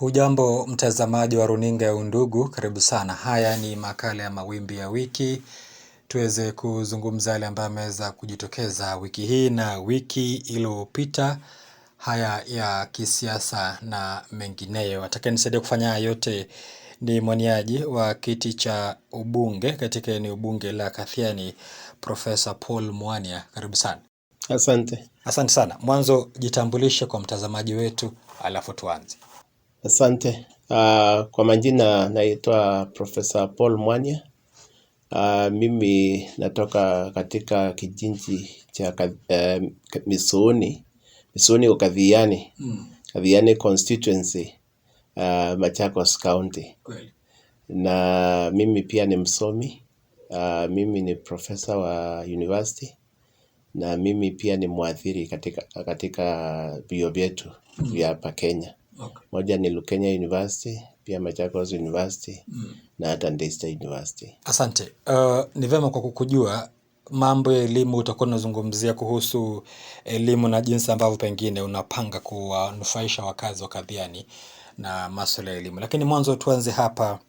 Hujambo mtazamaji wa runinga ya Undugu, karibu sana. Haya ni makala ya mawimbi ya wiki. Tuweze kuzungumza yale ambayo yameweza kujitokeza wiki hii na wiki iliyopita, haya ya kisiasa na mengineyo. Atakayenisaidia kufanya yote ni mwaniaji wa kiti cha ubunge katika eneo bunge la Kathiani, Profesa Paul Mwania. Karibu sana. Asante. Asante sana. Mwanzo jitambulishe kwa mtazamaji wetu, alafu tuanze. Asante. Kwa majina naitwa Professor Paul Mwania. Mimi natoka katika kijiji cha Misuuni kwa Kathiani. Kathiani constituency, Machakos County. Na mimi pia ni msomi. Mimi ni professor wa university. Na mimi pia ni mwathiri katika vyuo vyetu vya hapa Kenya. Moja ni Lukenya University, pia Machakos University na hata Daystar University. Asante. Ni vyema kwa kukujua mambo ya elimu, utakuwa unazungumzia kuhusu elimu na jinsi ambavyo pengine unapanga kuwanufaisha wakazi wa Kathiani na masuala ya elimu. Lakini mwanzo tuanze hapa.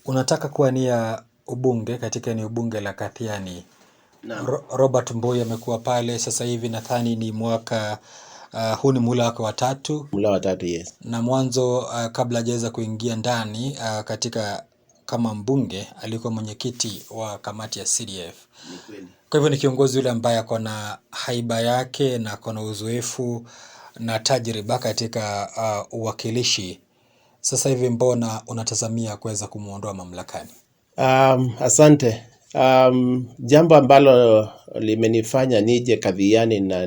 Unataka kuwania ubunge katika eneo bunge la Kathiani. Robert Mbui amekuwa pale sasa hivi, nadhani ni mwaka huu ni muhula wake wa tatu. Muhula wa tatu, yes. Na mwanzo kabla hajaweza kuingia ndani katika kama mbunge, alikuwa mwenyekiti wa kamati ya CDF. Kwa hivyo ni kiongozi yule ambaye ako na haiba yake na ako na uzoefu na tajriba katika uwakilishi. Sasa hivi mbona unatazamia kuweza kumuondoa mamlakani? Asante. Jambo ambalo limenifanya nije Kathiani na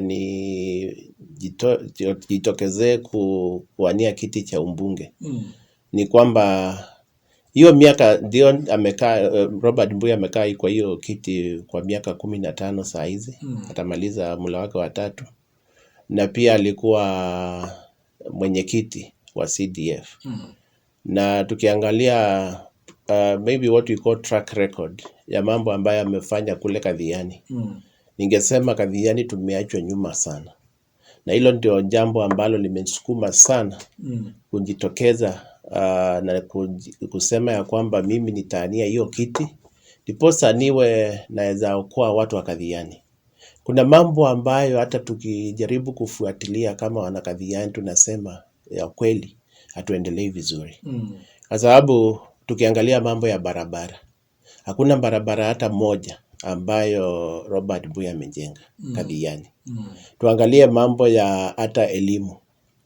jitokezee kuwania kiti cha umbunge ni kwamba hiyo miaka ndio amekaa Robert Mbui amekaa kwa hiyo kiti kwa miaka 15 saa hizi. Atamaliza muhula wake wa tatu, na pia alikuwa mwenyekiti wa CDF. Na tukiangalia maybe what we call track record ya mambo ambayo amefanya kule Kathiani, ningesema Kathiani tumeachwa nyuma sana, na hilo ndio jambo ambalo limesukuma sana kujitokeza na kusema ya kwamba mimi nitaania hiyo kiti ndiposa niwe naweza okoa watu wa Kathiani. Kuna mambo ambayo hata tukijaribu kufuatilia kama wana Kathiani tunasema ya kweli hatuendelei vizuri. Kwa sababu tukiangalia mambo ya barabara, hakuna barabara hata moja ambayo Robert Mbui amejenga Kathiani. Tuangalie mambo ya hata elimu,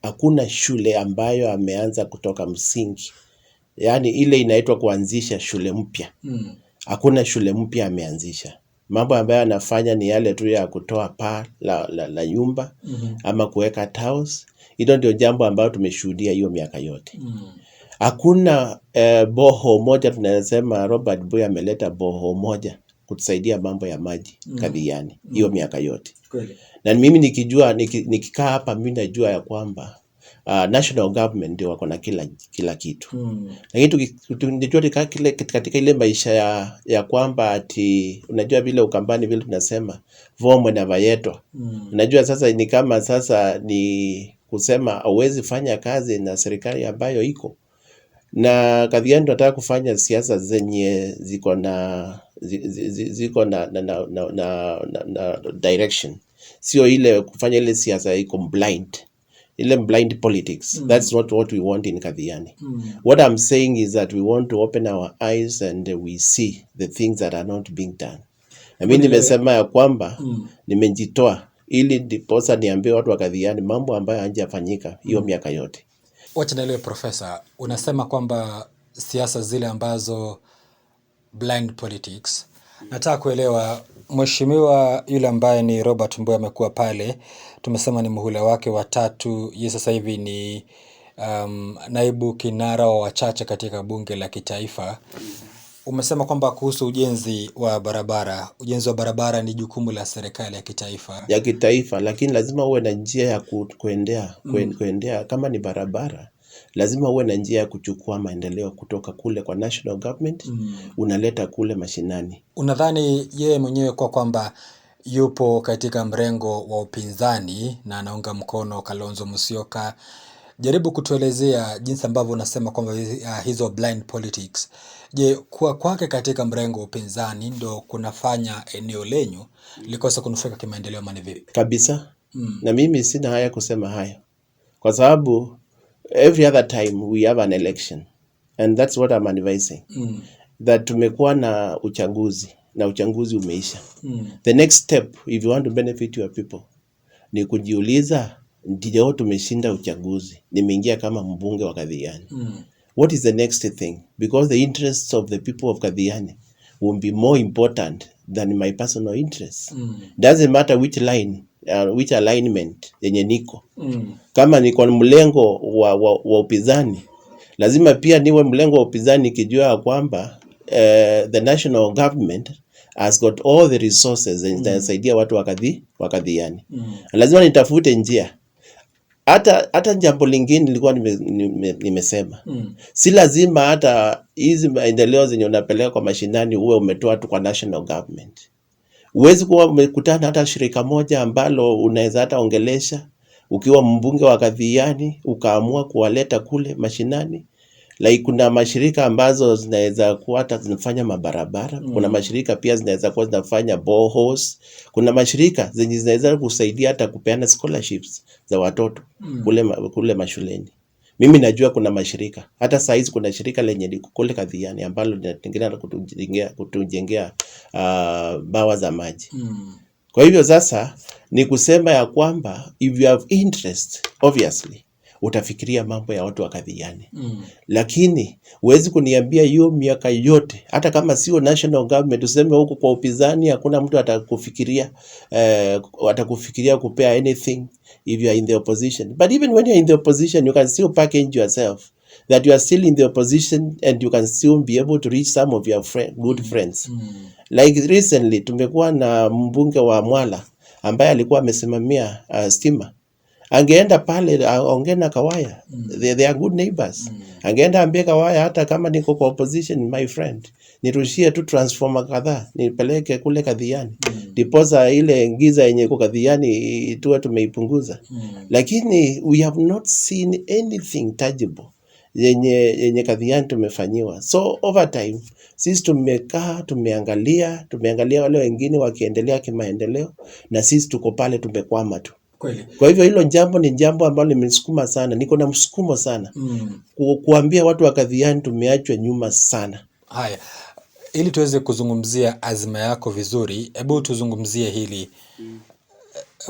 hakuna shule ambayo ameanza kutoka msingi, yaani ile inaitwa kuanzisha shule mpya. Hakuna shule mpya ameanzisha. Mambo ambayo anafanya ni yale tu ya kutoa paa la nyumba ama kuweka tiles. Hilo ndio jambo ambayo tumeshuhudia hiyo miaka yote. Hakuna boho moja tunasema Robert Mbui ameleta boho moja kutusaidia mambo ya maji Kathiani hiyo miaka yote. Na mimi nikikaa hapa mimi najua ya kwamba national government ndio wako na kila kitu. Lakini tunajua katika ile maisha ya kwamba ati unajua vile Ukambani vile tunasema vomwe na vayetwa. Unajua sasa ni kama sasa ni kusema hauwezi fanya kazi na serikali ambayo iko. Na Kathiani tunataka kufanya siasa zenye ziko na direction, sio ile kufanya ile siasa iko blind politics. That's not what we want in Kathiani. What I'm saying is that we want to open our eyes and we see the things that are not being done. Na mimi nimesema ya kwamba nimejitoa ili ndiposa niambie watu wa Kathiani mambo ambayo hajafanyika hiyo miaka yote. Wacha nielewe Profesa, unasema kwamba siasa zile ambazo blind politics. Nataka kuelewa, mheshimiwa yule ambaye ni Robert Mbui amekuwa pale, tumesema ni muhula wake wa tatu. Yeye sasa hivi ni naibu kinara wa wachache katika bunge la kitaifa. Umesema kwamba kuhusu ujenzi wa barabara ni jukumu la serikali ya kitaifa. Lakini lazima uwe na njia ya kuendea. Kama ni barabara, lazima uwe na njia ya kuchukua maendeleo kutoka kule kwa national government, unaleta kule mashinani. Unadhani yeye mwenyewe kwamba yupo katika mrengo wa upinzani na anaunga mkono Kalonzo Musyoka Jaribu kutuelezea jinsi ambavyo unasema kwamba hizo blind politics. Je, kuwa kwake katika mrengo wa upinzani ndo kunafanya eneo lenyu likosa kunufaika kimaendeleo ama ni vipi? Kabisa. Na mimi sina haya kusema hayo. Kwa sababu every other time we have an election. And that's what I'm advising. That tumekuwa na uchaguzi na uchaguzi umeisha. The next step, if you want to benefit your people, ni kujiuliza, ndio tumeshinda uchaguzi, nimeingia kama mbunge wa Kadhiani. What is the next thing? Because the interests of the people of Kadhiani will be more important than my personal interests. Doesn't matter which line, which alignment yenye niko. Kama niko mlengo wa upinzani, lazima pia niwe mlengo wa upinzani nikijua kwamba the national government has got all the resources and itasaidia watu wa Kadhiani. Lazima nitafute njia. Hata jambo lingine nilikuwa nimesema. Si lazima hata hizi maendeleo zenye unapeleka kwa mashinani uwe umetoa tu kwa national government. Uwezi kuwa umekutana hata shirika moja ambalo unaweza hata ongelesha ukiwa mbunge wa Kadhiani ukaamua kuwaleta kule mashinani. Like kuna mashirika ambazo zinaweza kuwa hata zinafanya mabarabara. Kuna mashirika pia zinaweza kuwa zinafanya boreholes. Kuna mashirika zenye zinaweza kusaidia hata kupeana scholarships za watoto kule mashuleni. Mimi najua kuna mashirika. Hata saa hizi kuna shirika lenye liko kule Kadhiani ambalo linatengeneza kutujengea bawa za maji. Kwa hivyo sasa ni kusema ya kwamba if you have interest, obviously utafikiria mambo ya watu wa Kadhiani. Lakini huwezi kuniambia hiyo miaka yote, hata kama sio national government, useme huko kwa upinzani hakuna mtu atakufikiria kupea anything if you are in the opposition. But even when you are in the opposition, you can still package yourself that you are still in the opposition and you can still be able to reach some of your good friends. Like recently tumekuwa na mbunge wa Mwala ambaye alikuwa amesimamia stima. Angeenda pale aongee na Kawaya. They are good neighbors. Angeenda ambie Kawaya, hata kama niko kwa opposition, my friend, nirushie tu transformer kadhaa nipeleke kule Kadhiani. Ndiposa ile giza yenye iko Kadhiani tuwe tumeipunguza. Lakini we have not seen anything tangible yenye Kadhiani tumefanyiwa. So over time sisi tumekaa tumeangalia wale wengine wakiendelea kimaendeleo na sisi tuko pale tumekwama tu. Kweli. Kwa hivyo hilo jambo ni jambo ambalo limenisukuma sana. Niko na msukumo sana. Kuambia watu wa Kadhiani tumeachwa nyuma sana. Haya. Ili tuweze kuzungumzia azma yako vizuri, hebu tuzungumzie hili.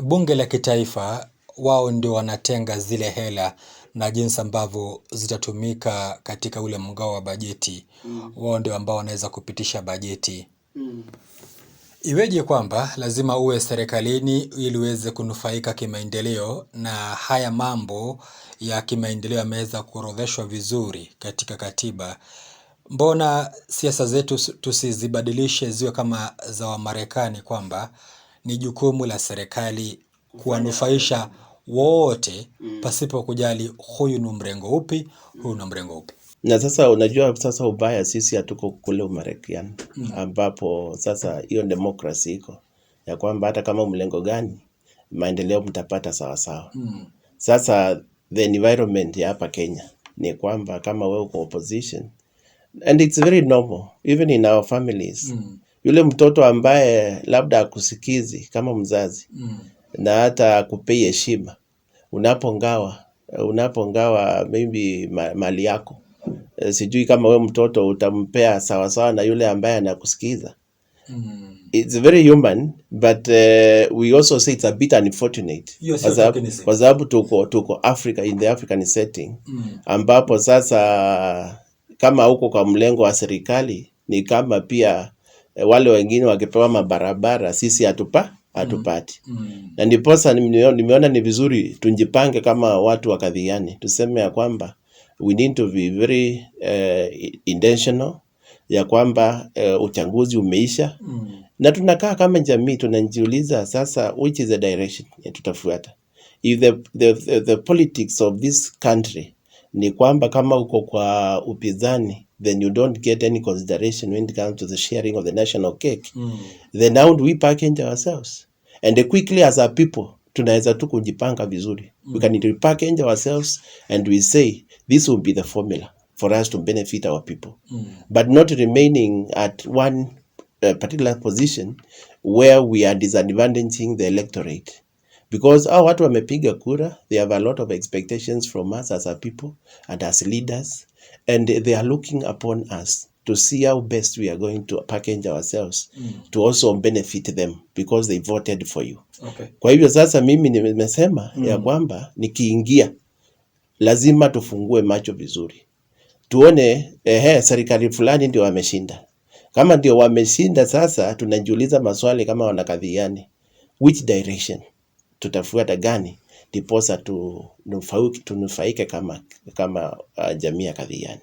Bunge la kitaifa wao ndio wanatenga zile hela na jinsi ambavyo zitatumika katika ule mgao wa bajeti. Wao ndio ambao wanaweza kupitisha bajeti. Iweje kwamba lazima uwe serikalini ili uweze kunufaika kimaendeleo, na haya mambo ya kimaendeleo yameweza kuorodheshwa vizuri katika katiba? Mbona siasa zetu tusizibadilishe ziwe kama za Wamarekani, kwamba ni jukumu la serikali kuwanufaisha wote pasipo kujali huyu ni mrengo upi, huyu ni mrengo upi? Na sasa unajua sasa ubaya sisi hatuko kule Umarekani ambapo sasa hiyo democracy iko ya kwamba hata kama mlengo gani maendeleo mtapata sawa sawa. Sasa the environment ya hapa Kenya ni kwamba kama wewe uko opposition, and it's very normal even in our families. Yule mtoto ambaye labda akusikizi kama mzazi na hata akupei heshima unapongawa maybe mali yako, sijui kama we mtoto utampea sawa sawa na yule ambaye anakusikiza. It's very human, but we also say it's a bit unfortunate. Kwa sababu tuko Africa, in the African setting, ambapo sasa kama huko kwa mlengo wa serikali ni kama pia wale wengine wakipewa mabarabara sisi hatupati. Na ndiposa nimeona ni vizuri tunjipange kama watu wa Kadhiani, tuseme ya kwamba we need to be very intentional ya kwamba uchaguzi umeisha. Na tunakaa kama jamii tunajiuliza sasa which is the direction tutafuata. If the politics of this country ni kwamba kama uko kwa upinzani then you don't get any consideration when it comes to the sharing of the national cake, then how do we package ourselves? And quickly as a people tunaweza tu kujipanga vizuri. We can repackage ourselves and we say this will be the formula for us to benefit our people, but not remaining at one particular position where we are disadvantaging the electorate, because our watu wamepiga kura, they have a lot of expectations from us as a people and as leaders, and they are looking upon us to see how best we are going to package ourselves to also benefit them because they voted for you. Okay. Kwa hivyo sasa mimi nimesema ya kwamba nikiingia lazima tufungue macho vizuri, tuone serikali fulani ndio wameshinda. Kama ndio wameshinda, sasa tunajiuliza maswali kama wanakadhiani, which direction tutafuata gani ndiposa tunufaike kama jamii ya Kadhiani.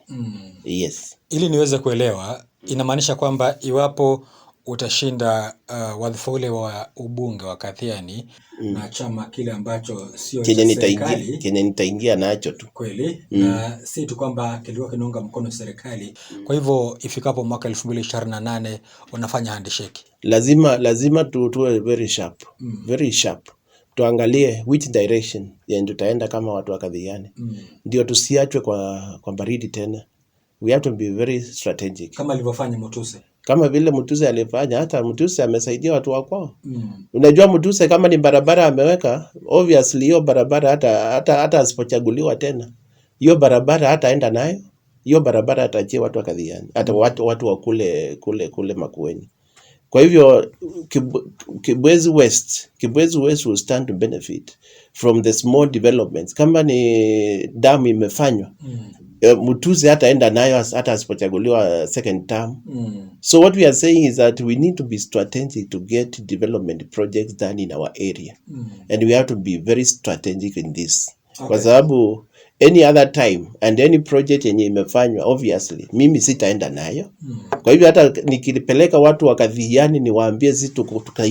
Yes. Ili niweze kuelewa, inamaanisha kwamba iwapo utashinda wadhifa ule wa ubunge wa Kadhiani na chama kile ambacho sio cha serikali, kenye nitaingia nacho tu kweli, na si tu kwamba kilikuwa kinaunga mkono serikali, kwa hivyo ifikapo mwaka 2028 unafanya handshake. Lazima tuwe very sharp, tuangalie which direction tutaenda kama watu wa Kadhiani, ndio tusiachwe kwa baridi tena. We have to be very strategic, kama alivyofanya Mutuse. Kama vile Mutuse alifanya. Hata Mutuse amesaidia watu wa kwao. Unajua Mutuse kama ni barabara ameweka, obviously hiyo barabara hata asipochaguliwa tena, hiyo barabara hataenda nayo, hiyo barabara ataachia watu wa Kadhiani, hata watu wa kule Makueni. Kwa hivyo Kibwezi West will stand to benefit from the small developments. Kama ni damu imefanywa, Mutuse hataenda nayo hata asipochaguliwa second term. So what we are saying is that we need to be strategic to get development projects done in our area, and we have to be very strategic in this. Okay. Kwa sababu any other time and any project yenye imefanywa, obviously mimi sitaenda nayo. Kwa hivyo hata nikipeleka watu wa Kadhiani niwaambie sisi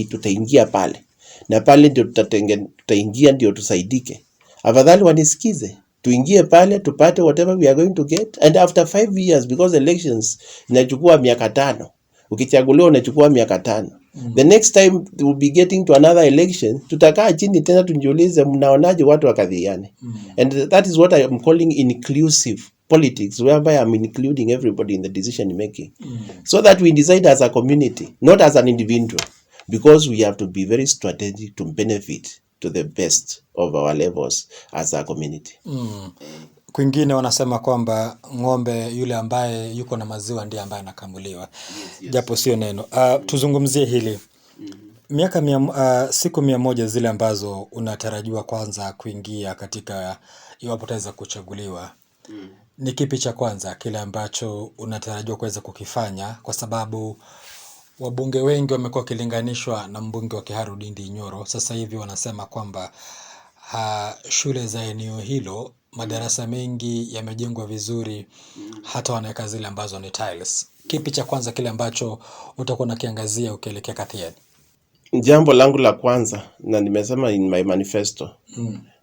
tutaingia pale na pale ndio tutaingia ndio tusaidike, afadhali wanisikize, tuingie pale tupate whatever we are going to get, and after 5 years, because elections inachukua miaka 5, ukichaguliwa unachukua miaka 5. The next time we will be getting to another election, tutakaa chini tena tujiulize mnaonaje watu wa Kadhiani. And that is what I am calling inclusive politics, whereby I'm including everybody in the decision making, so that we decide as a community, not as an individual, because we have to be very strategic to benefit to the best of our levels as a community. Kwingine wanasema kwamba ng'ombe yule ambaye yuko na maziwa ndiye ambaye anakamuliwa. Yes. Japo sio neno. Tuzungumzie hili. Siku 100 zile ambazo unatarajiwa kwanza kuingia katika, iwapo utaweza kuchaguliwa. Ni kipi cha kwanza kile ambacho unatarajiwa kuweza kukifanya, kwa sababu wabunge wengi wamekuwa kilinganishwa na mbunge wa Kiharu Ndindi Nyoro. Sasa hivi wanasema kwamba shule za eneo hilo madarasa mengi yamejengwa vizuri, hata wanaweka zile ambazo ni tiles. Kipi cha kwanza kile ambacho utakuwa unakiangazia ukielekea Kadhiani? Jambo langu la kwanza, na nimesema in my manifesto,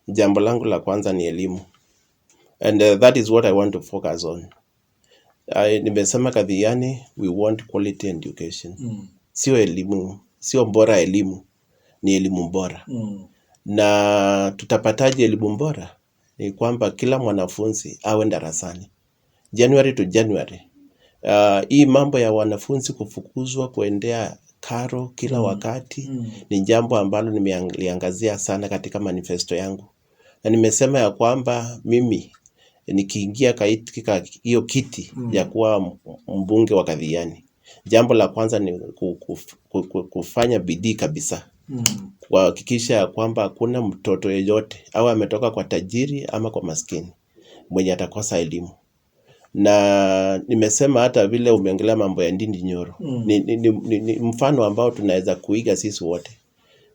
jambo langu la kwanza ni elimu, and that is what I want to focus on. Nimesema Kadhiani we want quality education. Sio elimu, sio bora elimu, ni elimu bora. Na tutapataje elimu bora? Ni kwamba kila mwanafunzi awe darasani January to January. Hii mambo ya wanafunzi kufukuzwa kuendea karo kila wakati ni jambo ambalo nimeliangazia sana katika manifesto yangu, na nimesema ya kwamba mimi nikiingia katika hiyo kiti ya kuwa mbunge wa Kadhiani, jambo la kwanza ni kufanya bidii kabisa kuhakikisha ya kwamba hakuna mtoto yeyote au ametoka kwa tajiri ama kwa maskini mwenye atakosa elimu. Na nimesema hata vile umeongelea mambo ya Ndindi Nyoro, ni mfano ambao tunaweza kuiga sisi wote.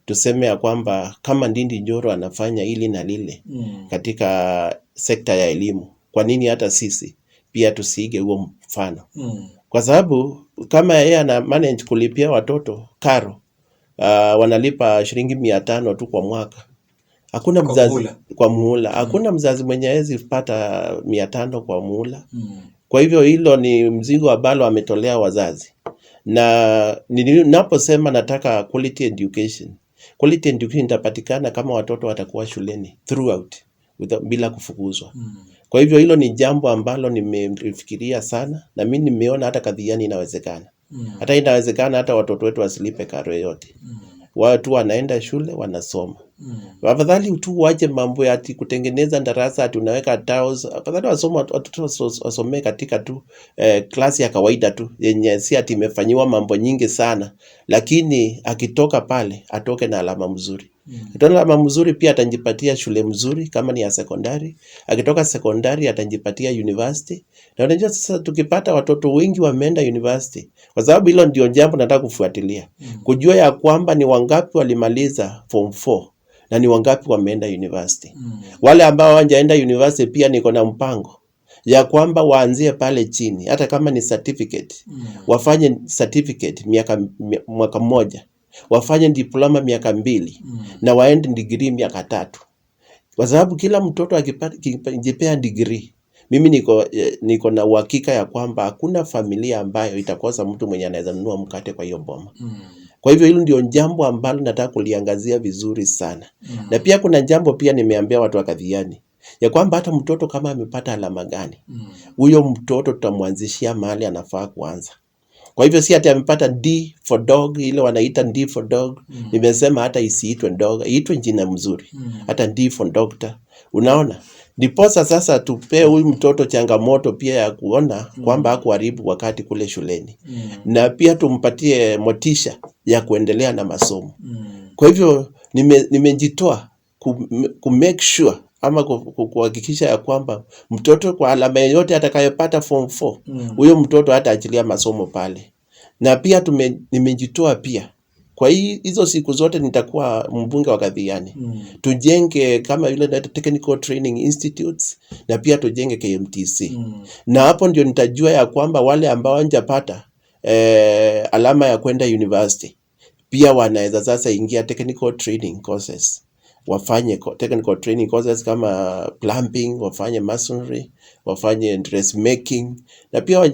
Tuseme ya kwamba kama Ndindi Nyoro anafanya hili na lile katika sekta ya elimu, kwa nini hata sisi pia tusiige huo mfano? Kwa sababu kama yeye ana manage kulipia watoto karo, wanalipa shilingi 500 tu kwa mwaka. Hakuna mzazi kwa muhula. Hakuna mzazi mwenye hawezi pata 500 kwa muhula. Kwa hivyo hilo ni mzigo ambalo ametolea wazazi. Na ninaposema nataka quality education, quality education itapatikana kama watoto watakuwa shuleni throughout bila kufukuzwa. Kwa hivyo hilo ni jambo ambalo nimefikiria sana, na mimi nimeona hata Kadhiani inawezekana. Hata inawezekana hata watoto wetu wasilipe karo yote. Watu wanaenda shule wanasoma. Afadhali tu wache mambo ya ati kutengeneza darasa ati unaweka tiles. Afadhali watoto wasome katika tu klasi ya kawaida tu yenye si ati imefanyiwa mambo nyingi sana, lakini akitoka pale atoke na alama mzuri. Akitoka na alama mzuri pia atajipatia shule mzuri kama ni ya sekondari. Akitoka sekondari atajipatia university. Na unajua sasa tukipata watoto wengi wameenda university, kwa sababu hilo ndio jambo nataka kufuatilia. Kujua ya kwamba ni wangapi walimaliza form 4 na ni wangapi wameenda university. Wale ambao hawajaenda university pia niko na mpango ya kwamba waanzie pale chini, hata kama ni certificate. Wafanye certificate mwaka mmoja. Wafanye diploma miaka 2 na waende degree miaka 3. Kwa sababu kila mtoto akijipea degree, mimi niko na uhakika ya kwamba hakuna familia ambayo itakosa mtu mwenye anaweza nunua mkate kwa hiyo boma. Kwa hivyo hilo ndio jambo ambalo nataka kuliangazia vizuri sana. Na pia kuna jambo pia nimeambia watu wa Kadhiani ya kwamba hata mtoto kama amepata alama gani, huyo mtoto tutamwanzishia mahali anafaa kuanza. Kwa hivyo si ati amepata D for dog, ile wanaita D for dog. Nimesema hata isiitwe dog, iitwe jina mzuri. Hata D for doctor. Unaona? Ndiposa sasa tupee huyu mtoto changamoto pia ya kuona kwamba hakuharibu wakati kule shuleni. Na pia tumpatie motisha ya kuendelea na masomo. Kwa hivyo nimejitoa ku make sure ama kuhakikisha ya kwamba mtoto kwa alama yote atakayopata form 4, huyo mtoto hataachilia masomo pale. Na pia nimejitoa pia kwa hizo siku zote nitakuwa mbunge wa Kadhiani. Tujenge kama yule Technical Training Institutes, na pia tujenge KMTC. Na hapo ndio nitajua ya kwamba wale ambao hawajapata alama ya kwenda university pia wanaweza sasa ingia technical training courses. Wafanye technical training courses kama plumbing, wafanye masonry, wafanye dressmaking, na pia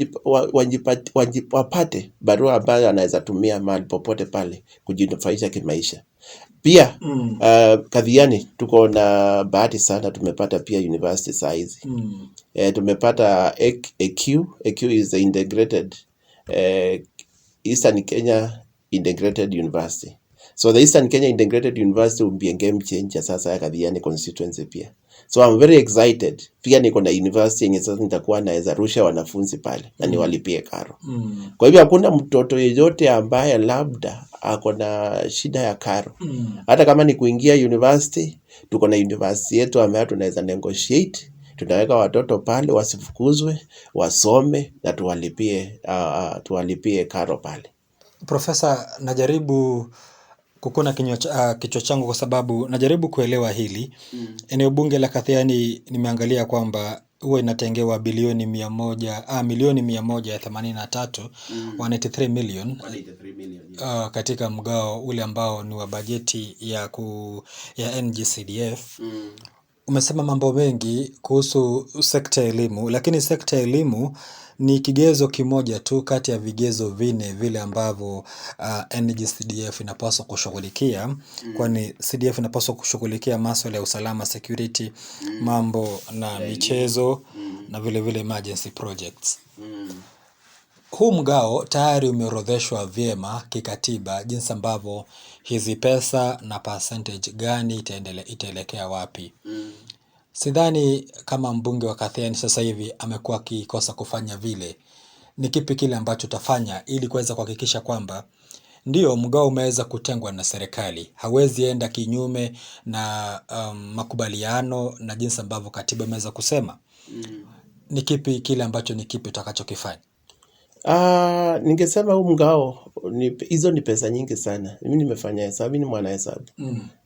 wapate barua ambayo anaweza tumia mahali popote pale kujinufaisha kimaisha. Pia Kadhiani tuko na bahati sana, tumepata pia university saa hizi. Tumepata EQ is the integrated Eastern Kenya Integrated University. So the Eastern Kenya Integrated University will be a game changer sasa ya Kadhiani constituency pia. So I'm very excited. Pia niko na university yenye sasa nitakuwa naweza rusha wanafunzi pale na niwalipie karo. Kwa hivyo hakuna mtoto yeyote ambaye labda ako na shida ya karo. Hata kama ni kuingia university, tuko na university yetu ambayo tunaweza negotiate. Tunaweka watoto pale wasifukuzwe, wasome na tuwalipie karo pale. Profesa, najaribu kukuna kichwa changu kwa sababu najaribu kuelewa hili. Eneo bunge la Kadhiani nimeangalia kwamba huwa inatengewa milioni 183, 183 million katika mgao ule ambao ni wa bajeti ya NG-CDF. Umesema mambo mengi kuhusu sekta ya elimu, lakini sekta ya elimu ni kigezo kimoja tu kati ya vigezo 4 vile ambavyo NG-CDF inapaswa kushughulikia, kwani CDF inapaswa kushughulikia masuala ya usalama, security, mambo na michezo na vile vile emergency projects. Huu mgao tayari umeorodheshwa vyema kikatiba jinsi ambavyo hizi pesa na percentage gani itaelekea wapi. Sidhani kama mbunge wa Kadhiani sasa hivi amekuwa akikosa kufanya vile. Ni kipi kile ambacho utafanya ili kuweza kuhakikisha kwamba ndio mgao umeweza kutengwa na serikali, hawezi enda kinyume na makubaliano na jinsi ambavyo katiba imeweza kusema? Ni kipi kile ambacho utakachokifanya? Ningesema huu mgao hizo ni pesa nyingi sana. Mimi nimefanya hesabu, mimi ni mwana hesabu.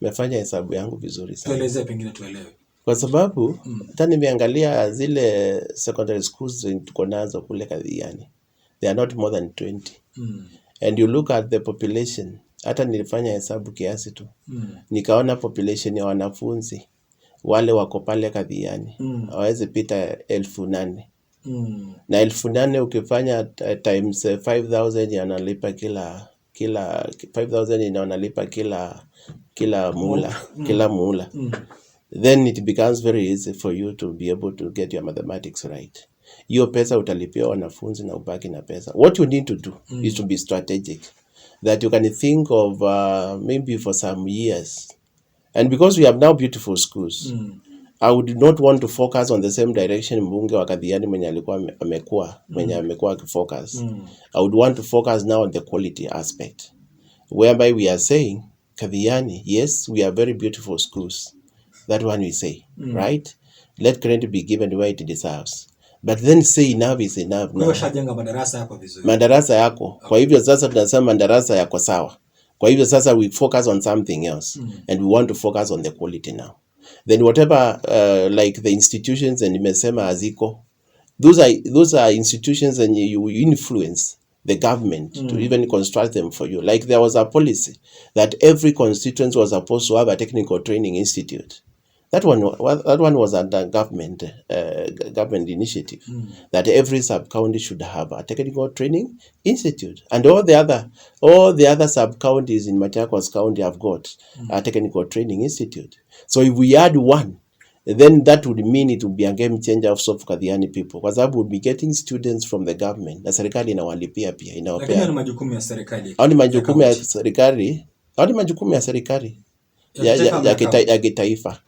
Nimefanya hesabu yangu vizuri sana. Tueleze pengine tuelewe. Kwa sababu hata nimeangalia zile secondary schools tuko nazo kule Kadhiani. They are not more than 20. And you look at the population, hata nilifanya hesabu kiasi tu. Nikaona population ya wanafunzi wale wako pale Kadhiani hawezi pita 8,000. Na 8,000 ukifanya times 5,000 yanalipa kila 5,000 inalipa kila muhula, then it becomes very easy for you to be able to get your mathematics right. Hiyo pesa utalipia wanafunzi na ubaki na pesa. What you need to do is to be strategic, that you can think of maybe for some years, and because we have now beautiful schools, I would not want to focus on the same direction mbunge wa Kathiani mwenye alikuwa amekuwa akifocus. I would want to focus now on the quality aspect, whereby we are saying Kathiani, yes, we are very beautiful schools. That one we say, right? Let credit be given where it deserves. But then say enough is enough. Wewe shajenga madarasa yako vizuri. Madarasa yako. Kwa hivyo sasa tunasema madarasa yako sawa. Kwa hivyo sasa we focus on something else, and we want to focus on the quality now. Then whatever like the institutions and nimesema haziko, those are institutions and you influence the government to even construct them for you. Like there was a policy that every constituency was supposed to have a technical training institute. That one was under government initiative, that every sub-county should have a technical training institute, and all the other sub-counties in Machakos County have got a technical training institute. So if we add one, then that would mean it would be a game changer of Kathiani people, kwa sababu would be getting students from the government, na serikali inawalipia pia, inawapea. Lakini ni majukumu ya serikali. Au ni majukumu ya serikali? Au ni majukumu ya serikali? Ya kitaifa.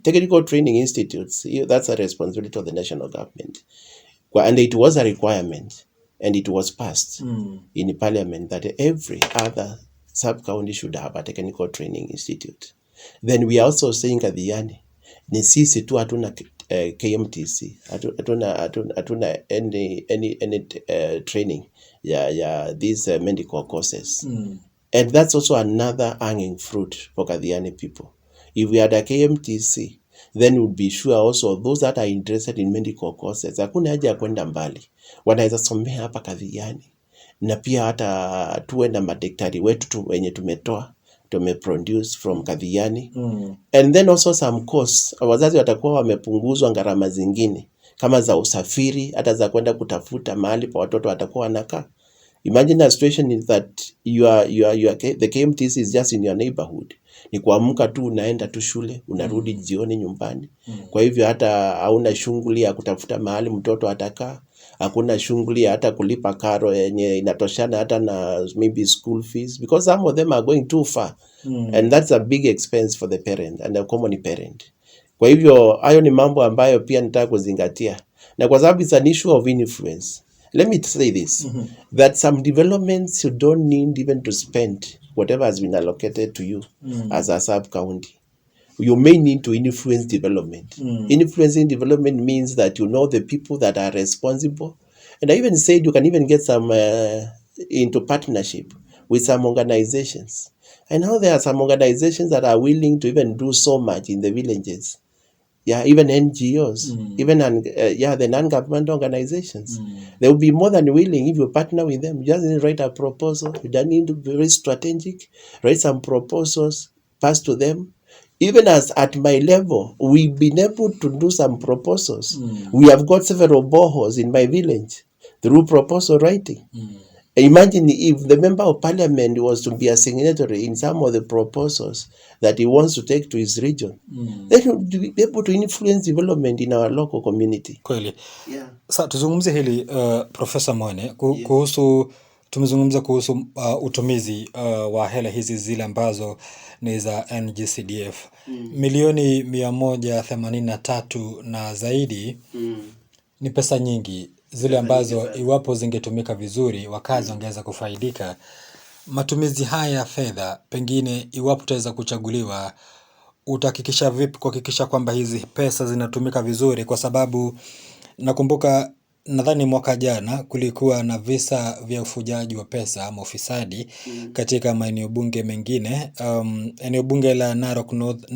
Technical training institutes, that's a responsibility of the national government. And it was a requirement, and it was passed in parliament that every other sub-county should have a technical training institute. Then we are also saying Kathiani, ni sisi tu hatuna KMTC, hatuna any training these medical courses. And that's also another hanging fruit for Kathiani people. If we had a KMTC, then we'll be sure also those that are interested in medical courses, hakuna haja ya kwenda mbali, wanaweza somea hapa Kathiani, na pia hata tuwe na madaktari wetu wenye tumeproduce from Kathiani. And then also some costs, wazazi watakuwa wamepunguzwa gharama zingine kama za usafiri, hata za kwenda kutafuta mahali pa watoto watakuwa wanakaa. Imagine a situation is that the KMTC is just in your neighborhood. Ni kuamka tu unaenda tu shule, unarudi jioni nyumbani. Kwa hivyo hata hauna shughuli ya kutafuta mahali mtoto atakaa, hakuna shughuli hata kulipa karo yenye inatoshana hata na maybe school fees, because some of them are going too far. And that's a big expense for the parent and the common parent. Kwa hivyo hayo ni mambo ambayo pia nitaka kuzingatia. Na kwa sababu it's an issue of influence, let me say this, that some developments you don't need even to spend whatever has been allocated to you as a sub-county. You may need to influence development. Influencing development means that you know the people that are responsible. And I even said you can even get some into partnership with some organizations. And now there are some organizations that are willing to even do so much in the villages. Yeah, even NGOs, even the non-government organizations. They will be more than willing if you partner with them. You just need to write a proposal. You don't need to be very strategic. Write some proposals, pass to them. Even as at my level, we've been able to do some proposals. We have got several boreholes in my village through proposal writing. Imagine if the member of parliament was to be a signatory in some of the proposals that he wants to take to his region, then he would be able to influence development in our local community. Kweli. Yeah. Sasa tuzungumzie hili Profesa Mwene kuhusu, tumezungumza kuhusu utumizi wa hela hizi zile ambazo ni za NGCDF. Milioni 183 na zaidi ni pesa nyingi, zile ambazo iwapo zingetumika vizuri wakazi wangeweza kufaidika. Matumizi haya ya fedha, pengine iwapo tutaweza kuchaguliwa, utahakikisha vipi kuhakikisha kwamba hizi pesa zinatumika vizuri? Kwa sababu nakumbuka, nadhani mwaka jana kulikuwa na visa vya ufujaji wa pesa ama ufisadi katika maeneo bunge mengine, eneo bunge la Narok North,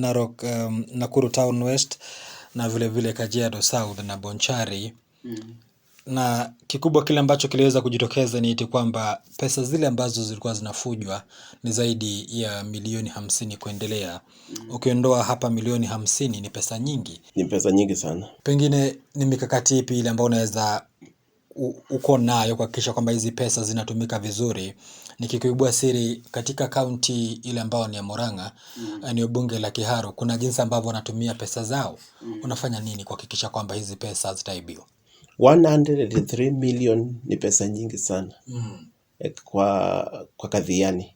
Nakuru Town West, na vile vile Kajiado South na Bonchari. Na kikubwa kile ambacho kiliweza kujitokeza ni kwamba pesa zile ambazo zilikuwa zinafujwa ni zaidi ya milioni 50 kuendelea. Ukiondoa hapa milioni 50 ni pesa nyingi. Ni pesa nyingi sana. Pengine ni mikakati ipi ile ambayo unaweza uko nayo kuhakikisha kwamba hizi pesa zinatumika vizuri nikikuibua siri katika kaunti ile ambayo ni ya Murang'a, eneo bunge la Kiharu, kuna jinsi ambavyo wanatumia pesa zao. Unafanya nini kuhakikisha kwamba hizi pesa zitaibiwa? 103 million ni pesa nyingi sana kwa Kathiani.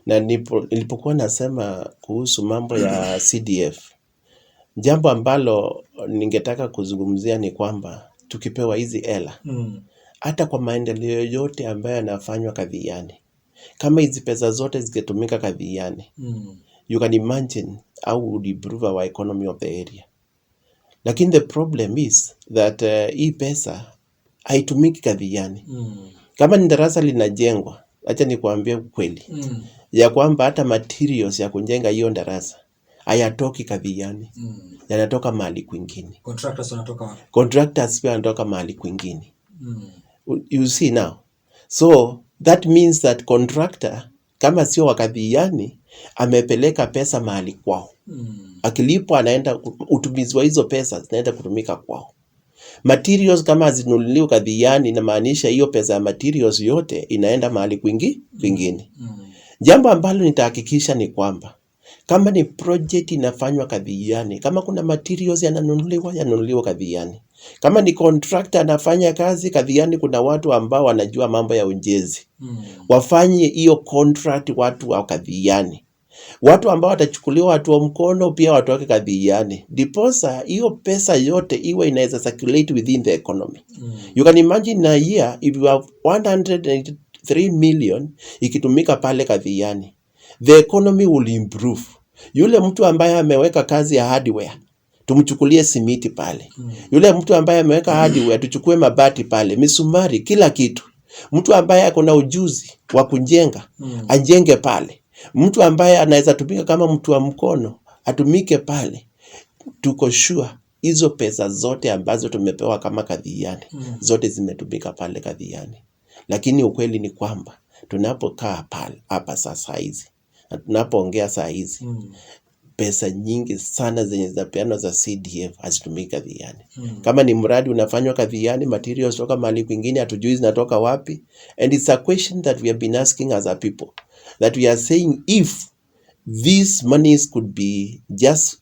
Na nilipokuwa nasema kuhusu mambo ya CDF, jambo ambalo ningetaka kuzungumzia ni kwamba tukipewa hizi hela, hata kwa maendeleo yote ambayo yanafanywa Kathiani, kama hizi pesa zote zingetumika Kathiani, you can imagine how would improve our economy of the area. Lakini the problem is that hii pesa haitumiki Kathiani. Kama ni darasa linajengwa, acha nikuambie ukweli, ya kwamba hata materials ya kujenga hiyo darasa hayatoki Kathiani, yanatoka mahali kwingine. Contractors wanatoka wapi? Contractors pia wanatoka mahali kwingine. You see now. So that means that contractor kama sio wa Kathiani amepeleka pesa mahali kwao. Akilipwa anaenda, utumizi wa hizo pesa zinaenda kutumika kwao. Materials kama zinunuliwa Kathiani, inamaanisha hiyo pesa ya materials yote inaenda mahali kwingine. Jambo ambalo nitahakikisha ni kwamba kama ni project inafanywa Kathiani, kama kuna materials yananunuliwa Kathiani. Kama ni contractor anafanya kazi Kathiani, kuna watu ambao wanajua mambo ya ujenzi. Wafanye hiyo contract watu wa Kathiani. Watu ambao watachukuliwa watu wa mkono pia watoke Kathiani. Diposa hiyo pesa yote iwe inaweza circulate within the economy. You can imagine in a year if you have 103 million ikitumika pale Kathiani, the economy will improve. Yule mtu ambaye ameweka kazi ya hardware, tumchukulie simiti pale. Yule mtu ambaye ameweka hardware, tuchukue mabati pale, misumari, kila kitu. Mtu ambaye ako na ujuzi wa kujenga, ajenge pale. Mtu ambaye anaweza tumika kama mtu wa mkono, atumike pale. Tuko sure hizo pesa zote ambazo tumepewa kama Kathiani, zote zimetumika pale Kathiani. Lakini ukweli ni kwamba tunapokaa pale hapa sasa hizi, na tunapoongea saa hizi, pesa nyingi sana zenye zinapeanwa za CDF hazitumiki Kathiani. Kama ni mradi unafanywa Kathiani, materials toka mahali kwingine hatujui zinatoka wapi. And it's a question that we have been asking as a people, that we are saying if these monies could be just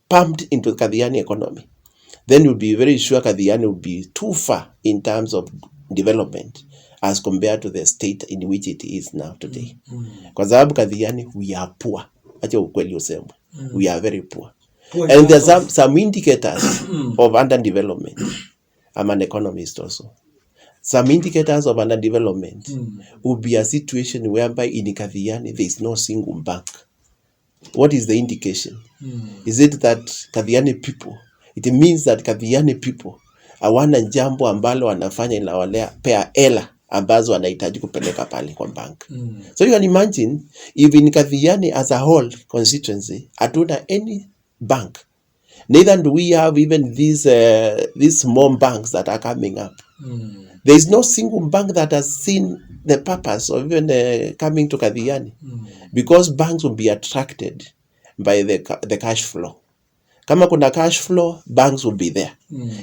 pumped into Kathiani economy, then you'll be very sure Kathiani would be too far in terms of development as compared to the state in which it is now today. Kwa sababu Kathiani, we are poor. Acha ukweli useme. We are very poor. And there's some indicators of underdevelopment. I'm an economist also. Some indicators of underdevelopment would be a situation whereby in Kathiani there is no single bank. What is the indication? Is it that Kathiani people, it means that Kathiani people hawana jambo ambalo wanafanya inawapea hela ambazo wanahitaji kupeleka pale kwa bank. So you can imagine, if in Kathiani as a whole constituency, hatuna any bank. Neither do we have even these small banks that are coming up. There is no single bank that has seen the purpose of even coming to Kathiani, because banks will be attracted by the cash flow. Kama kuna cash flow, banks will be there.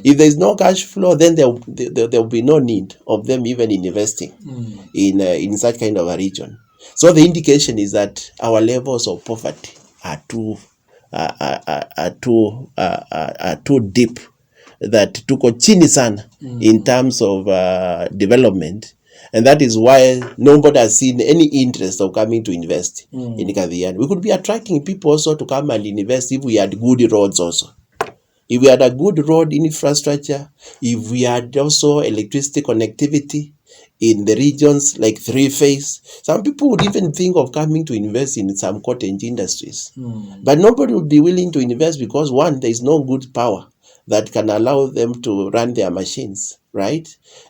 If there is no cash flow, then there will be no need of them even investing in such kind of a region. So the indication is that our levels of poverty are too deep, that tuko chini sana in terms of development. And that is why nobody has seen any interest of coming to invest in Kathiani. We could be attracting people also to come and invest if we had good roads also. If we had a good road infrastructure, if we had also electricity connectivity in the regions like 3-phase, some people would even think of coming to invest in some cottage industries. But nobody would be willing to invest because, one, there is no good power that can allow them to run their machines, right?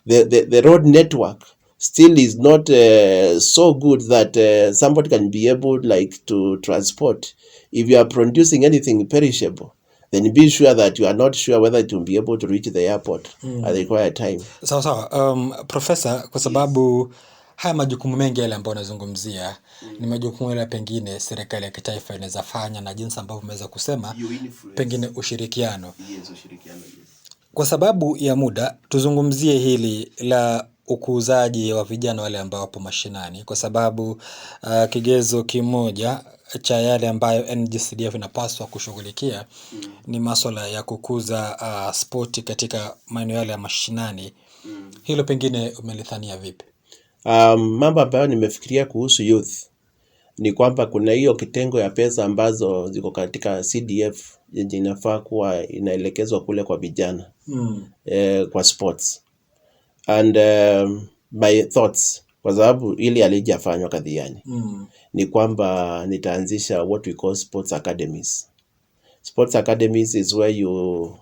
The road network still is not so good that somebody can be able to transport. If you are producing anything perishable, then be sure that you are not sure whether it will be able to reach the airport at the required time. Sawa. Profesa, kwa sababu haya majukumu mengi yale ambayo unazungumzia ni majukumu yale pengine serikali ya kitaifa inaweza fanya, na jinsi ambavyo umeweza kusema pengine ushirikiano. Kwa sababu ya muda, tuzungumzie hili la ukuzaji wa vijana wale ambao wapo mashinani, kwa sababu kigezo kimoja cha yale ambayo NGCDF inapaswa kushughulikia ni masuala ya kukuza spoti katika maeneo yale ya mashinani. Hilo pengine umelithania vipi? Mambo ambayo nimefikiria kuhusu youth ni kwamba kuna hiyo kitengo ya pesa ambazo ziko katika CDF yenye inafaa kuwa inaelekezwa kule kwa vijana kwa sports and my thoughts, kwa sababu ili alijafanywa kadhiani, ni kwamba nitaanzisha what we call sports academies. Sports academies is where you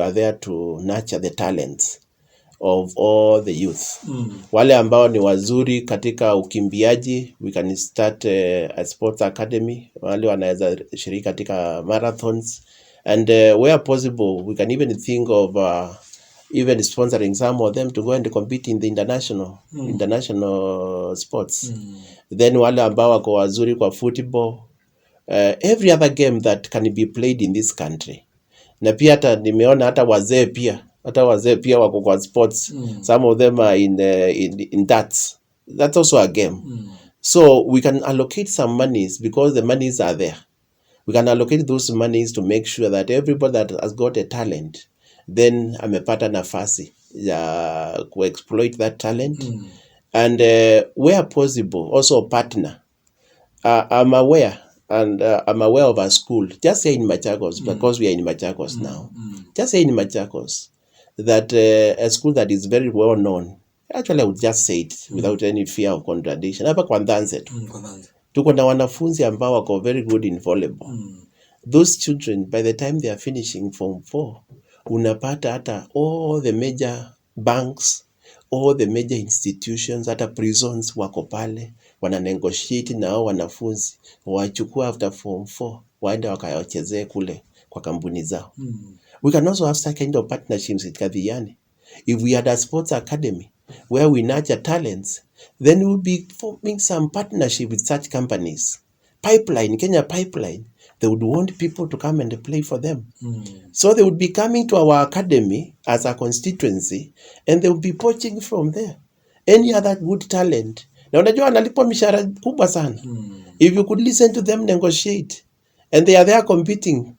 are there to nurture the talents of all the youth. Wale ambao ni wazuri katika ukimbiaji, we can start a sports academy. Wale wanaweza shiriki katika marathons, and where possible we can even think of even sponsoring some of them to go and compete in the international sports. Then wale ambao wako wazuri kwa football, every other game that can be played in this country. Na pia hata nimeona hata wazee pia wako kwa sports. Some of them are in darts. That's also a game. So we can allocate some monies because the monies are there. We can allocate those monies to make sure that everybody that has got a talent then amepata nafasi ya kuexploit that talent. And where possible also partner. I'm aware of a school, just say in Machakos, because we are in Machakos now. Just say in Machakos that a school that is very well known. Actually, I would just say it without any fear of contradiction. Hapa kwa Ndanze tu. Tuko na wanafunzi ambao wako very good in volleyball. Those children, by the time they are finishing Form 4, unapata hata all the major banks, all the major institutions, hata prisons wako pale, wana negotiate na hao wanafunzi, wachukua after Form 4, waende wakawachezee kule kwa kampuni zao. We can also have such kind of partnerships with Kadhiani. If we had a sports academy where we nurture talents, then we will be forming some partnership with such companies. Kenya Pipeline, they would want people to come and play for them. So they would be coming to our academy as a constituency, and they would be poaching from there any other good talent. Na unajua wanalipwa mishahara kubwa sana. If you could listen to them negotiate, and they are there competing,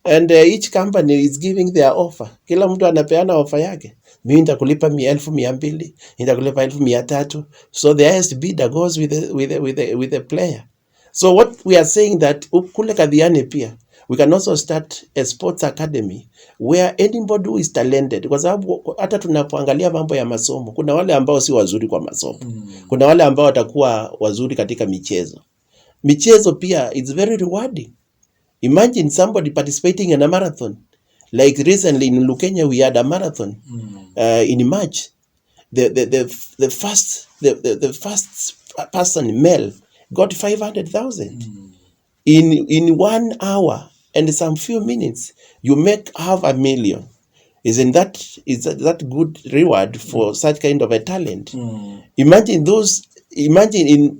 and each company is giving their offer. Kila mtu anapeana offer yake. Mimi nitakulipa 1,200, nitakulipa 1,300. So the highest bidder goes with the player. So what we are saying that kule Kadhiani pia, we can also start a sports academy where anybody who is talented, kwa sababu hata tunapoangalia mambo ya masomo, kuna wale ambao si wazuri kwa masomo. Kuna wale ambao watakuwa wazuri katika michezo. Michezo pia is very rewarding. Imagine somebody participating in a marathon. Like recently in Lukenya we had a marathon in March. The first person, male, got 500,000 in 1 hour and some few minutes. You make $500,000. Is that good reward for such kind of a talent? Imagine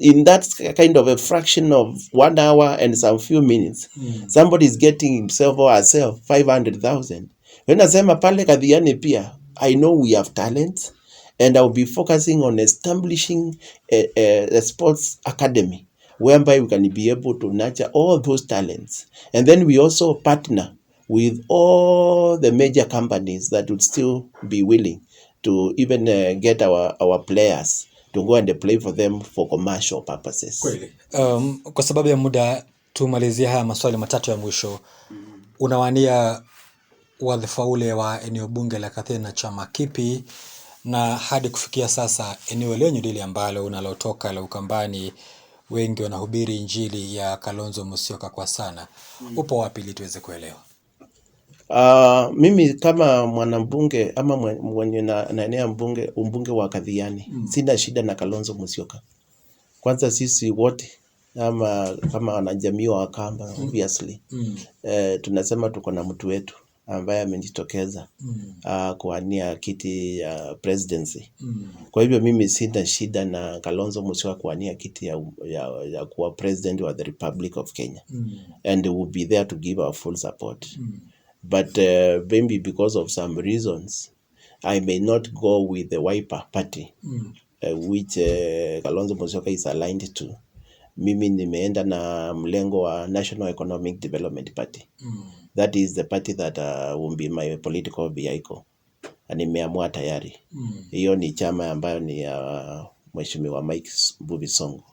in that kind of a fraction of 1 hour and some few minutes, somebody is getting himself or herself 500,000. When I say pale Kadhiani pia, I know we have talent, and I'll be focusing on establishing a sports academy whereby we can be able to nurture all those talents. And then we also partner with all the major companies that would still be willing to even get our players to go and play for them for commercial purposes. Kweli. Kwa sababu ya muda tumalizia haya maswali matatu ya mwisho. Unawania wadhifa ule wa eneo bunge la Kadhiani na chama kipi, na hadi kufikia sasa eneo lenyu lile ambalo unalotoka la Ukambani wengi wanahubiri injili ya Kalonzo Musyoka kwa sana, upo wapi ili tuweze kuelewa? Mimi kama mwanambunge ama mwenye naenea mbunge wa Kadhiani, sina shida na Kalonzo Musyoka. Kwanza sisi wote kama wanajamii wa Wakamba, obviously tunasema tuko na mtu wetu ambaye amejitokeza kuwania kiti ya presidency. Kwa hivyo mimi sina shida na Kalonzo Musyoka kuwania kiti ya kuwa president wa the Republic of Kenya, and we will be there to give our full support. But maybe because of some reasons I may not go with the Wiper party which Kalonzo Musyoka is aligned to. Mimi nimeenda na mlengo wa National Economic Development Party. That is the party that will be my political vehicle. Na nimeamua tayari. Hiyo ni chama ambayo ni Mheshimiwa Mike Mbuvi Sonko.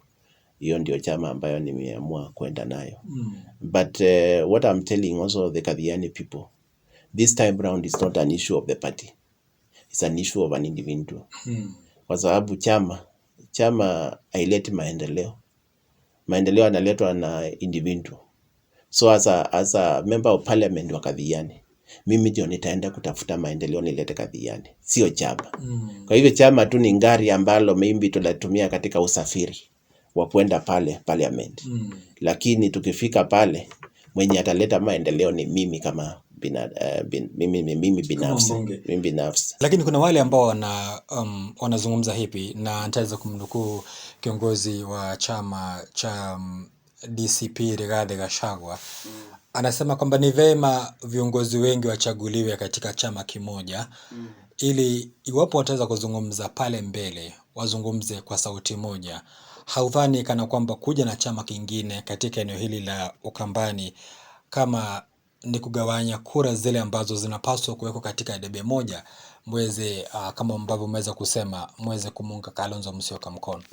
Hiyo ndio chama ambayo nimeamua kwenda nayo. But what I'm telling also the Kathiani people, this time round is not an issue of the party. It's an issue of an individual. Kwa sababu chama haileti maendeleo. Maendeleo yanaletwa na individual. So as a member of parliament wa Kathiani, mimi ndio nitaenda kutafuta maendeleo nilete Kathiani, sio chama. Kwa hivyo chama tu ni ngari ambalo maybe tunatumia katika usafiri wa kwenda pale parliament. Lakini tukifika pale mwenye ataleta maendeleo ni mimi kama mimi binafsi. Lakini kuna wale ambao wanazungumza hivi, na nitaweza kumnukuu kiongozi wa chama cha DCP Rigathi Gachagua. Anasema kwamba ni vema viongozi wengi wachaguliwe katika chama kimoja ili iwapo wataweza kuzungumza pale mbele wazungumze kwa sauti moja. Haudhani kana kwamba kuja na chama kingine katika eneo hili la Ukambani kama ni kugawanya kura zile ambazo zinapaswa kuwekwa katika debe moja, mweze kama ambavyo umeweza kusema, mweze kumunga Kalonzo Musyoka mkono?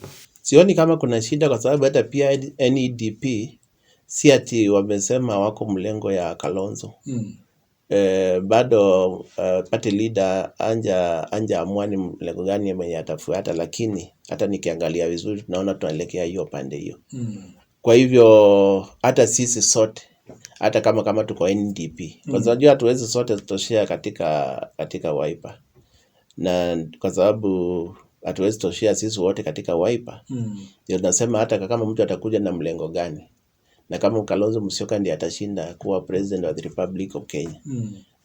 Sioni kama kuna shida, kwa sababu hata pia NEDP si ati wamesema wako mlengo ya Kalonzo. Bado party leader anja amua ni mlengo gani mwenye atafuata, lakini hata nikiangalia vizuri tunaona tunaelekea hiyo pande hiyo. Kwa hivyo hata sisi sote, hata kama tuko NDP, kwa sababu hatuwezi sote tutoshea katika Wiper, na kwa sababu hatuwezi toshea sisi wote katika Wiper, ndio tunasema hata kama mtu atakuja na mlengo gani, na kama Kalonzo Musyoka ndiye atashinda kuwa president of the Republic of Kenya,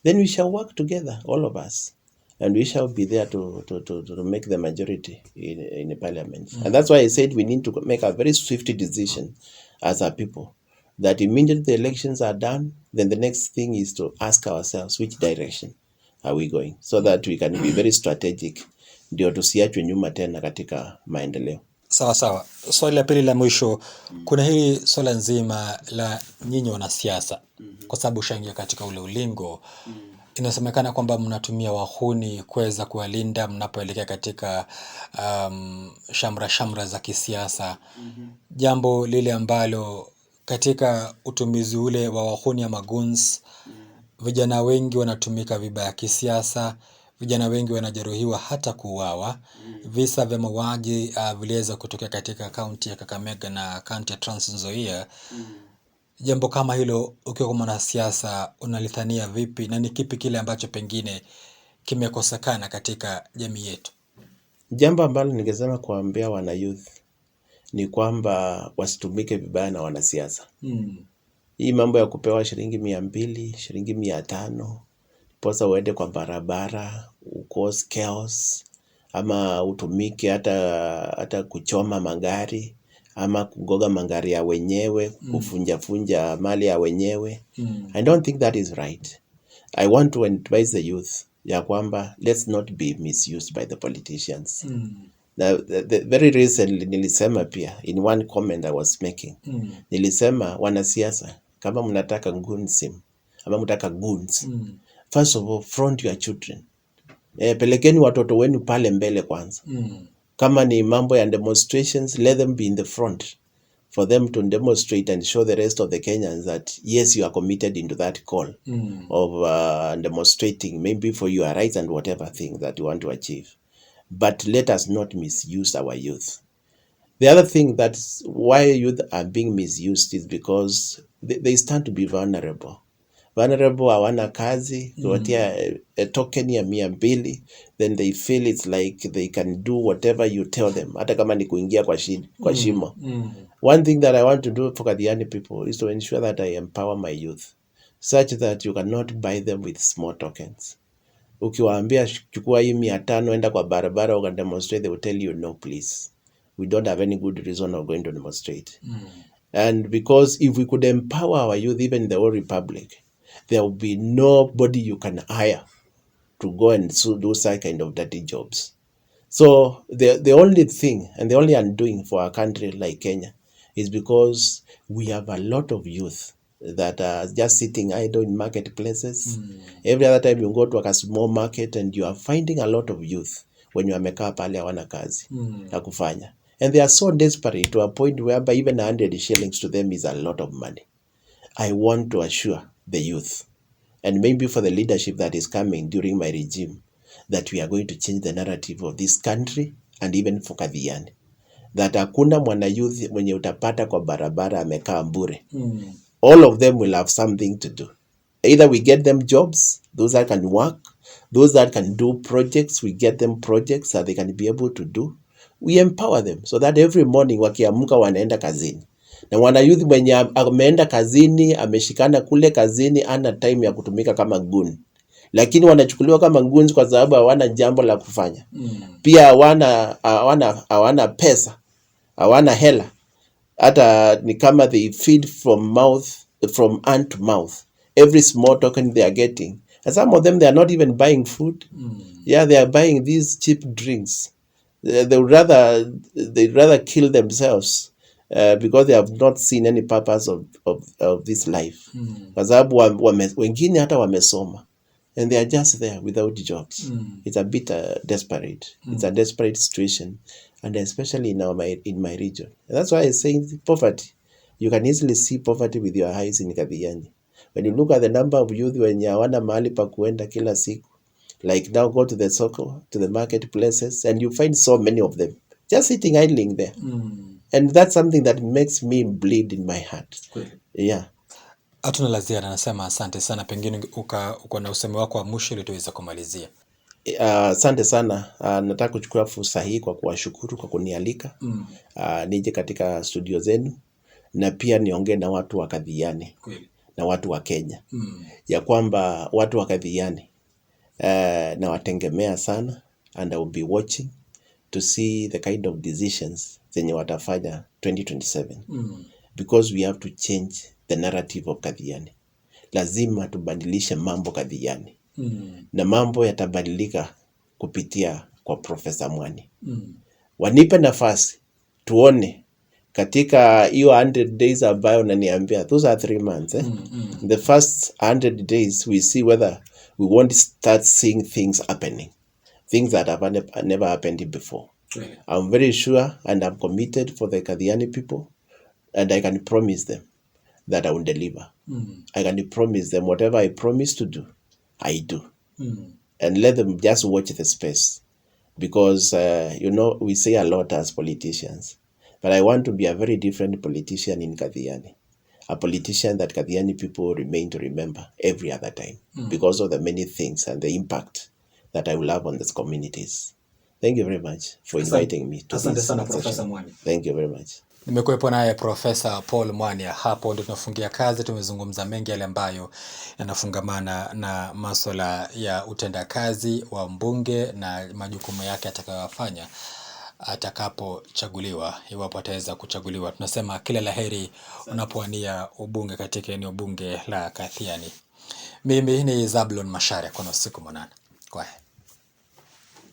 then we shall work together, all of us, and we shall be there to make the majority in the parliament. And that's why I said we need to make a very swift decision as a people, that immediately the elections are done, then the next thing is to ask ourselves which direction are we going, so that we can be very strategic, ndio tusiachwe nyuma tena katika maendeleo. Sawa. Swali la pili la mwisho, kuna hili swala nzima la nyinyi wanasiasa, kwa sababu ushaingia katika ule ulingo. Inasemekana kwamba mnatumia wahuni kuweza kuwalinda mnapoelekea katika shamra za kisiasa. Jambo lile ambalo katika utumizi ule wa wahuni ama goons, vijana wengi wanatumika vibaya kisiasa, vijana wengi wanajeruhiwa hata kuuawa. Visa vya mauaji viliweza kutokea katika kaunti ya Kakamega na kaunti ya Trans Nzoia. Jambo kama hilo ukiwa kama mwanasiasa unalithania vipi, na ni kipi kile ambacho pengine kimekosekana katika jamii yetu? Jambo ambalo ningesema kuambia wana youth ni kwamba wasitumike vibaya na wanasiasa. Hii mambo ya kupewa shilingi 200, shilingi 500, posa uende kwa barabara, cause chaos, ama utumike hata kuchoma magari, ama kugoga magari ya wenyewe, kufunja mali ya wenyewe. I don't think that is right. I want to advise the youth ya kwamba let's not be misused by the politicians. Now, very recently nilisema pia in one comment I was making, nilisema wanasiasa, kama mnataka goonsism ama mnataka goons, first of all front your children. Pelekeni watoto wenu pale mbele kwanza. Kama ni mambo ya demonstrations, let them be in the front for them to demonstrate and show the rest of the Kenyans that yes, you are committed into that call of demonstrating maybe for your rights and whatever thing that you want to achieve. But let us not misuse our youth. The other thing that's why youth are being misused is because they stand to be vulnerable. Hawana kazi, kuwatia a token ya 200, then they feel it's like they can do whatever you tell them, hata kama ni kuingia kwa shimo. One thing that I want to do for Kathiani people is to ensure that I empower my youth such that you cannot buy them with small tokens. Ukiwaambia chukua hii 500 enda kwa barabara uka demonstrate, they will tell you no please, we don't have any good reason of going to demonstrate. And because if we could empower our youth, even in the whole republic, there will be nobody you can hire to go and do such kind of dirty jobs. So the only thing and the only undoing for a country like Kenya is because we have a lot of youth that are just sitting idle in marketplaces. Every other time you go to a small market and you are finding a lot of youth when you wamekaa pale hawana kazi ya kufanya. And they are so desperate to a point whereby even 100 shillings to them is a lot of money. I want to assure the youth, and maybe for the leadership that is coming during my regime, that we are going to change the narrative of this country and even for Kathiani. That hakuna mwana youth mwenye utapata kwa barabara amekaa bure. All of them will have something to do. Either we get them jobs, those that can work, those that can do projects, we get them projects that they can be able to do. We empower them so that every morning wakiamka wanaenda kazini. Na mwana youth mwenye ameenda kazini, ameshikana kule kazini, ana time ya kutumika kama goon. Lakini wanachukuliwa kama goons kwa sababu hawana jambo la kufanya. Pia hawana pesa, hawana hela. Hata ni kama they feed from hand to mouth. Every small token they are getting. And some of them, they are not even buying food. Yeah, they are buying these cheap drinks. They'd rather kill themselves because they have not seen any purpose of this life. Kwa sababu wengine hata wamesoma. And they are just there without jobs. It's a bit desperate. It's a desperate situation. And especially in my region. And that's why I say poverty. You can easily see poverty with your eyes in Kathiani. When you look at the number of youth wenye hawana mahali pa kuenda kila siku, like now go to the soko, to the marketplaces, and you find so many of them just sitting idling there. And that's something that makes me bleed in my heart. Yeah. Hatuna la ziada, nasema asante sana, pengine uko na usemi wako wa mwisho ili tuweze kumalizia. Asante sana. Nataka kuchukua fursa hii kwa kuwashukuru kwa kunialika nije katika studio zenu, na pia niongee na watu wa Kathiani na watu wa Kenya ya kwamba watu wa Kathiani na watengemea sana, and I will be watching to see the kind of decisions zenye watafanya 2027 because we have to change the narrative of Kathiani. Lazima tubadilishe mambo Kathiani. Na mambo yatabadilika kupitia kwa Profesa Mwani. Wanipe nafasi tuone katika hiyo 100 days ambayo unaniambia, those are 3 months. The first 100 days we see whether we won't start seeing things happening, things that have never happened before. I'm very sure and I'm committed for the Kathiani people, and I can promise them that I will deliver. I can promise them whatever I promise to do, I do. And let them just watch the space. Because, we say a lot as politicians. But I want to be a very different politician in Kathiani. A politician that Kathiani people remain to remember every other time. Because of the many things and the impact that I will have on these communities. Thank you very much for inviting me to this session. Thank you very much. Nimekuwepo naye Profesa Paul Mwani. Hapo ndio tunafungia kazi. Tumezungumza mengi yale ambayo yanafungamana na masuala ya utendakazi wa mbunge na majukumu yake atakayofanya atakapochaguliwa, iwapo ataweza kuchaguliwa. Tunasema kila laheri unapowania ubunge katika eneo bunge la Kathiani. Mimi ni Zablon Macharia, kwa usiku mwanana. Kwaheri.